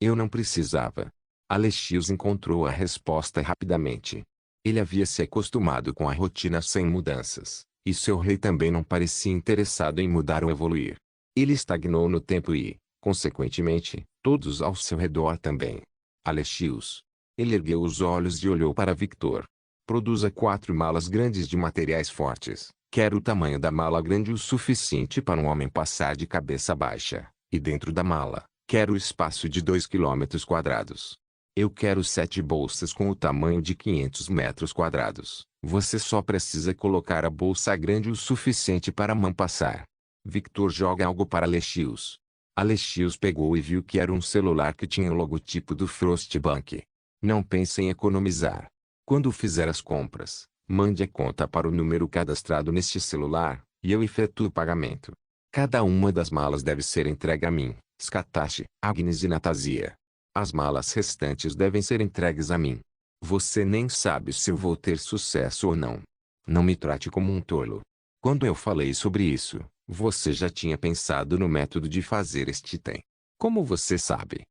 Eu não precisava. Alexios encontrou a resposta rapidamente. Ele havia se acostumado com a rotina sem mudanças, e seu rei também não parecia interessado em mudar ou evoluir. Ele estagnou no tempo e, consequentemente, todos ao seu redor também. Alexios. Ele ergueu os olhos e olhou para Victor. Produza 4 malas grandes de materiais fortes. Quero o tamanho da mala grande o suficiente para um homem passar de cabeça baixa, e dentro da mala, quero o espaço de 2 quilômetros quadrados. Eu quero 7 bolsas com o tamanho de 500 metros quadrados. Você só precisa colocar a bolsa grande o suficiente para a mão passar. Victor joga algo para Alexios. Alexios pegou e viu que era um celular que tinha o logotipo do Frostbank. Não pense em economizar. Quando fizer as compras, mande a conta para o número cadastrado neste celular, e eu efetuo o pagamento. Cada uma das malas deve ser entregue a mim, Skatash, Agnes e Natasia. As malas restantes devem ser entregues a mim. Você nem sabe se eu vou ter sucesso ou não. Não me trate como um tolo. Quando eu falei sobre isso, você já tinha pensado no método de fazer este item. Como você sabe?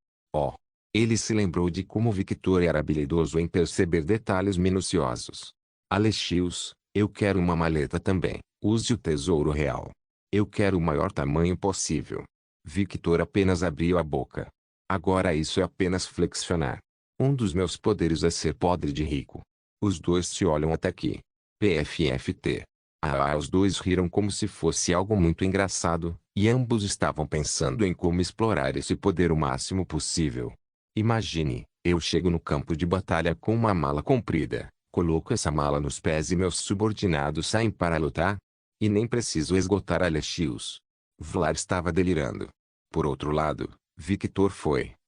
Ele se lembrou de como Victor era habilidoso em perceber detalhes minuciosos. Alexios, eu quero uma maleta também. Use o tesouro real. Eu quero o maior tamanho possível. Victor apenas abriu a boca. Agora isso é apenas flexionar. Um dos meus poderes é ser podre de rico. Os dois se olham até aqui. PFFT. Os dois riram como se fosse algo muito engraçado, e ambos estavam pensando em como explorar esse poder o máximo possível. Imagine, eu chego no campo de batalha com uma mala comprida, coloco essa mala nos pés e meus subordinados saem para lutar? E nem preciso esgotar Alexios. Vlad estava delirando. Por outro lado, Victor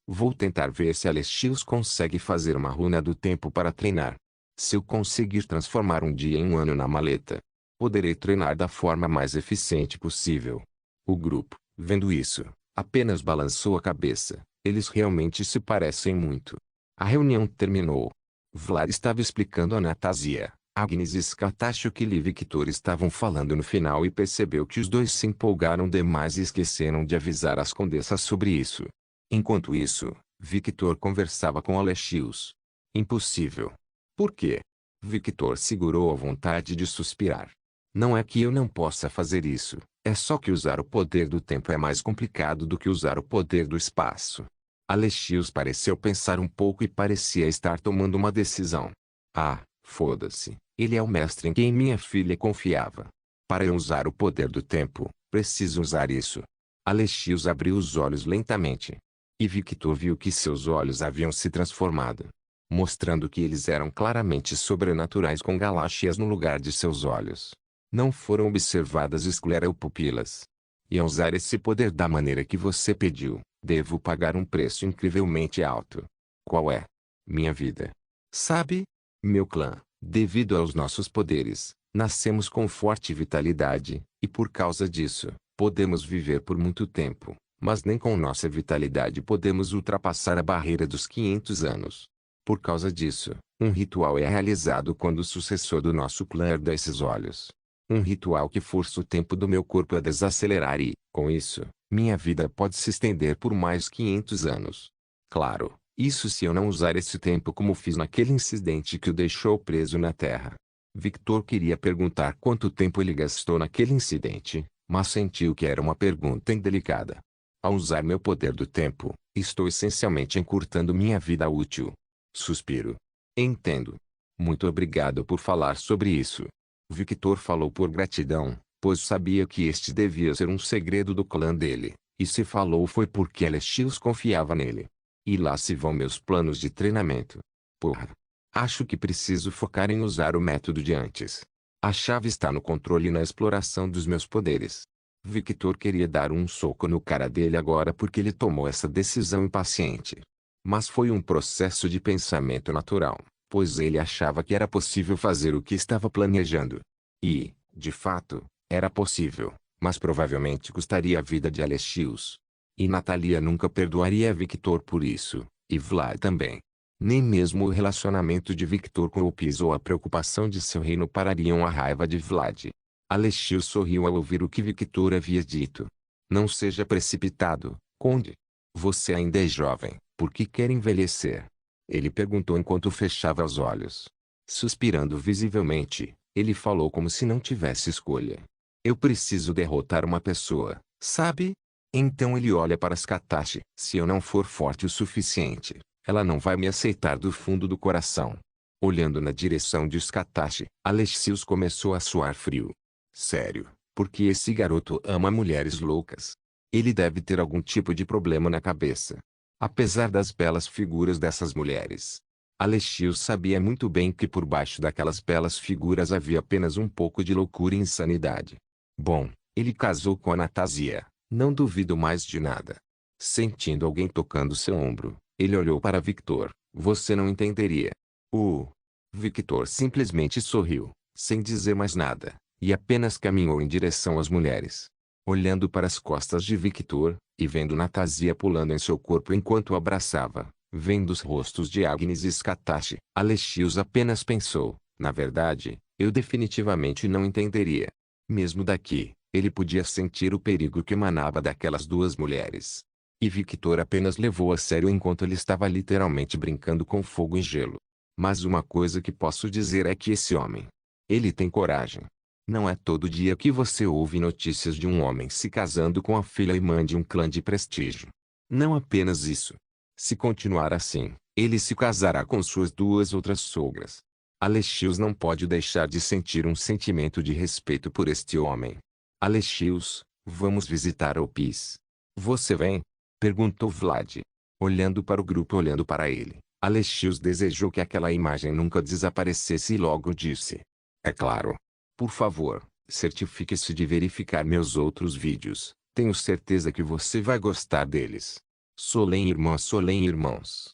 vou tentar ver se Alexios consegue fazer uma runa do tempo para treinar. Se eu conseguir transformar um dia em um ano na maleta, poderei treinar da forma mais eficiente possível. O grupo, vendo isso, apenas balançou a cabeça. Eles realmente se parecem muito. A reunião terminou. Vlad estava explicando a Natasia, Agnes e Skatash o que Li e Victor estavam falando no final e percebeu que os dois se empolgaram demais e esqueceram de avisar as condessas sobre isso. Enquanto isso, Victor conversava com Alexios. Impossível. Por quê? Victor segurou a vontade de suspirar. Não é que eu não possa fazer isso, É só que usar o poder do tempo é mais complicado do que usar o poder do espaço. Alexios pareceu pensar um pouco e parecia estar tomando uma decisão. Ah, foda-se. Ele é o mestre em quem minha filha confiava. Para eu usar o poder do tempo, preciso usar isso. Alexios abriu os olhos lentamente. E Victor viu que seus olhos haviam se transformado, mostrando que eles eram claramente sobrenaturais com galáxias no lugar de seus olhos. Não foram observadas escleropupilas. E ao usar esse poder da maneira que você pediu, devo pagar um preço incrivelmente alto. Qual é? Minha vida. Sabe? Meu clã, devido aos nossos poderes, nascemos com forte vitalidade, e por causa disso, podemos viver por muito tempo, mas nem com nossa vitalidade podemos ultrapassar a barreira dos 500 anos. Por causa disso, um ritual é realizado quando o sucessor do nosso clã herda esses olhos. Um ritual que força o tempo do meu corpo a desacelerar e, com isso, minha vida pode se estender por mais 500 anos. Claro, isso se eu não usar esse tempo como fiz naquele incidente que o deixou preso na Terra. Victor queria perguntar quanto tempo ele gastou naquele incidente, mas sentiu que era uma pergunta indelicada. Ao usar meu poder do tempo, estou essencialmente encurtando minha vida útil. Suspiro. Entendo. Muito obrigado por falar sobre isso. Victor falou por gratidão, pois sabia que este devia ser um segredo do clã dele, e se falou foi porque Alexios confiava nele. E lá se vão meus planos de treinamento. Porra. Acho que preciso focar em usar o método de antes. A chave está no controle e na exploração dos meus poderes. Victor queria dar um soco no cara dele agora porque ele tomou essa decisão impaciente. Mas foi um processo de pensamento natural, pois ele achava que era possível fazer o que estava planejando. E, de fato, era possível, mas provavelmente custaria a vida de Alexios. E Natalia nunca perdoaria Victor por isso, e Vlad também. Nem mesmo o relacionamento de Victor com Opis ou a preocupação de seu reino parariam a raiva de Vlad. Alexios sorriu ao ouvir o que Victor havia dito. Não seja precipitado, Conde. Você ainda é jovem, por que quer envelhecer? Ele perguntou enquanto fechava os olhos. Suspirando visivelmente, ele falou como se não tivesse escolha. Eu preciso derrotar uma pessoa, sabe? Então ele olha para Skatashi. Se eu não for forte o suficiente, ela não vai me aceitar do fundo do coração. Olhando na direção de Skatashi, Alexios começou a suar frio. Sério, porque esse garoto ama mulheres loucas. Ele deve ter algum tipo de problema na cabeça. Apesar das belas figuras dessas mulheres, Alexios sabia muito bem que por baixo daquelas belas figuras havia apenas um pouco de loucura e insanidade. Bom, ele casou com Anastasia, não duvido mais de nada. Sentindo alguém tocando seu ombro, ele olhou para Victor. Você não entenderia. Victor simplesmente sorriu, sem dizer mais nada, e apenas caminhou em direção às mulheres. Olhando para as costas de Victor, e vendo Natasia pulando em seu corpo enquanto o abraçava, vendo os rostos de Agnes e Skatashi, Alexios apenas pensou, na verdade, eu definitivamente não entenderia. Mesmo daqui, ele podia sentir o perigo que emanava daquelas duas mulheres. E Victor apenas levou a sério enquanto ele estava literalmente brincando com fogo e gelo. Mas uma coisa que posso dizer é que esse homem, ele tem coragem. Não é todo dia que você ouve notícias de um homem se casando com a filha e mãe de um clã de prestígio. Não apenas isso. Se continuar assim, ele se casará com suas duas outras sogras. Alexios não pode deixar de sentir um sentimento de respeito por este homem. Alexios, vamos visitar Opis. Você vem? Perguntou Vlad. Olhando para o grupo olhando para ele, Alexios desejou que aquela imagem nunca desaparecesse e logo disse. É claro. Por favor, certifique-se de verificar meus outros vídeos. Tenho certeza que você vai gostar deles. Solem irmãos.